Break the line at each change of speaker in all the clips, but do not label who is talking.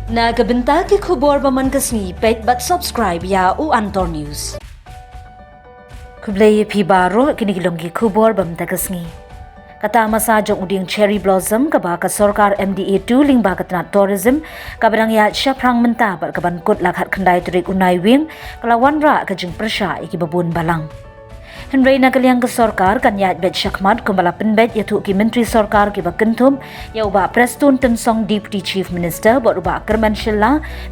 Nagabenta ki khubor baman kasni page but subscribe ya u Antor News. Kublay pibaro kinigilong ki khubor bam takasni. Kata masa jong uding cherry blossom kaba ka sorkar MDA 2 lingba katna tourism kabarang ya syaprang menta bar kaban kut lakhat khandai turik unai wing kalawan ra kajing persya iki babun balang. Henry nakaliang ke sorkar kan yat bet syakmat kumbala penbet yaitu ki menteri sorkar ki bakentum ya uba prestun tensong deputy chief minister bot uba Kyrmen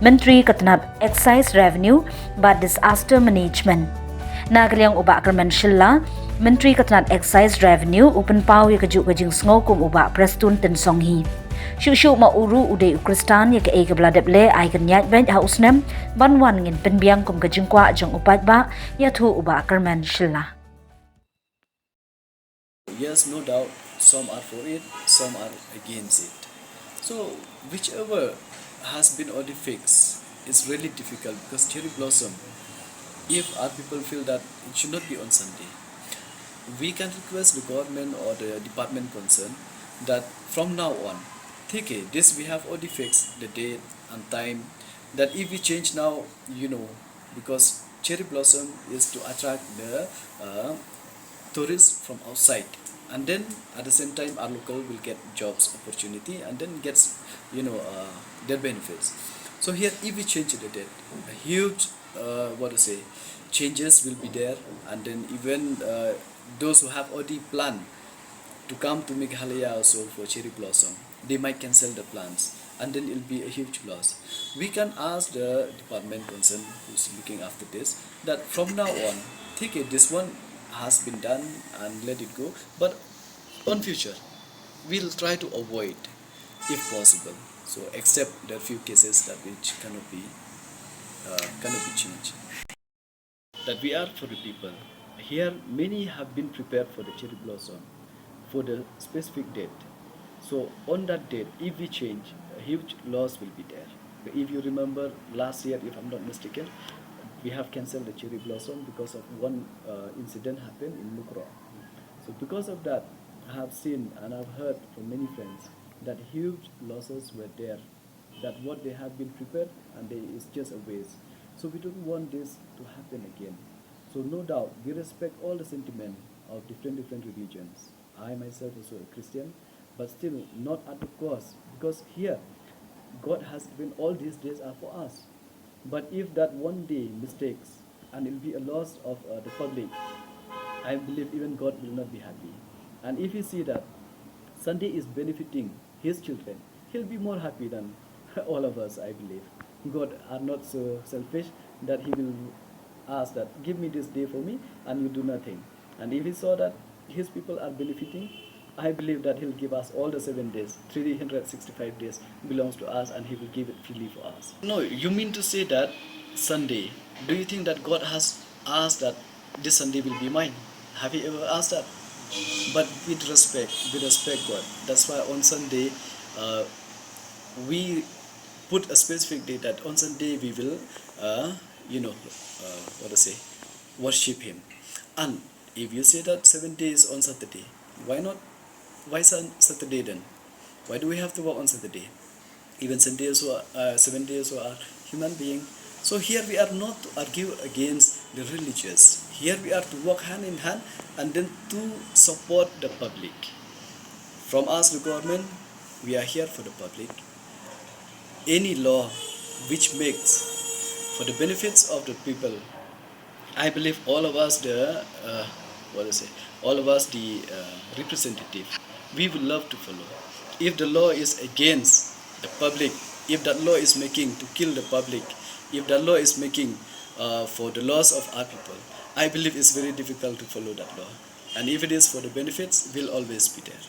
menteri ketenab excise revenue ba disaster management. Nakaliang uba Kyrmen menteri ketenab excise revenue open pau ya kejuk kajing sengokum uba prestun tensong hi. Syuk ma uru ude ukristan ya ke e kebeladep le ai kan yat bet hausnem banwan ngin penbiang kum kajing kwa jong upat ba yaitu uba Kyrmen
Yes, no doubt, some are for it, some are against it. So, whichever has been already fixed, it's really difficult because cherry blossom, if our people feel that it should not be on Sunday, we can request the government or the department concerned that from now on, okay, this we have already fixed the date and time, that if we change now, because cherry blossom is to attract the tourists from outside, and then at the same time our local will get jobs opportunity and then gets their benefits. So here if we change the date, a huge changes will be there, and then even those who have already planned to come to Meghalaya also for cherry blossom, they might cancel the plans, and then it will be a huge loss. We can ask the department concerned who's looking after this that from now on, take it, this one has been done and let it go, but on future we'll try to avoid if possible, so except the few cases that which cannot be changed, that we are for the people. Here many have been prepared for the cherry blossom for the specific date, so on that date if we change, a huge loss will be there. If you remember last year, if I'm not mistaken, we have cancelled the cherry blossom because of one incident happened in KHRAW. So because of that, I have seen and I've heard from many friends that huge losses were there, that what they have been prepared and it's just a waste. So we don't want this to happen again. So no doubt, we respect all the sentiment of different religions. I myself also a Christian, but still not at the cost, because here, God has given all these days are for us. But if that one day mistakes and it will be a loss of the public, I believe even God will not be happy. And if you see that Sunday is benefiting his children, he'll be more happy than all of us, I believe. God are not so selfish that he will ask that, give me this day for me and you do nothing. And if he saw that his people are benefiting, I believe that he'll give us all the 7 days, 365 days belongs to us, and he will give it freely for us. No, you mean to say that Sunday, do you think that God has asked that this Sunday will be mine? Have you ever asked that? But with respect God. That's why on Sunday, we put a specific day that on Sunday we will, worship him. And if you say that 7 days on Saturday, why not? Why Saturday then? Why do we have to work on Saturday? Even 7 days who are human being. So here we are not to argue against the religious. Here we are to work hand in hand and then to support the public. From us, the government, we are here for the public. Any law which makes for the benefits of the people, I believe all of us the representative, we would love to follow. If the law is against the public, if that law is making to kill the public, if that law is making for the loss of our people, I believe it's very difficult to follow that law. And if it is for the benefits, we'll always be there.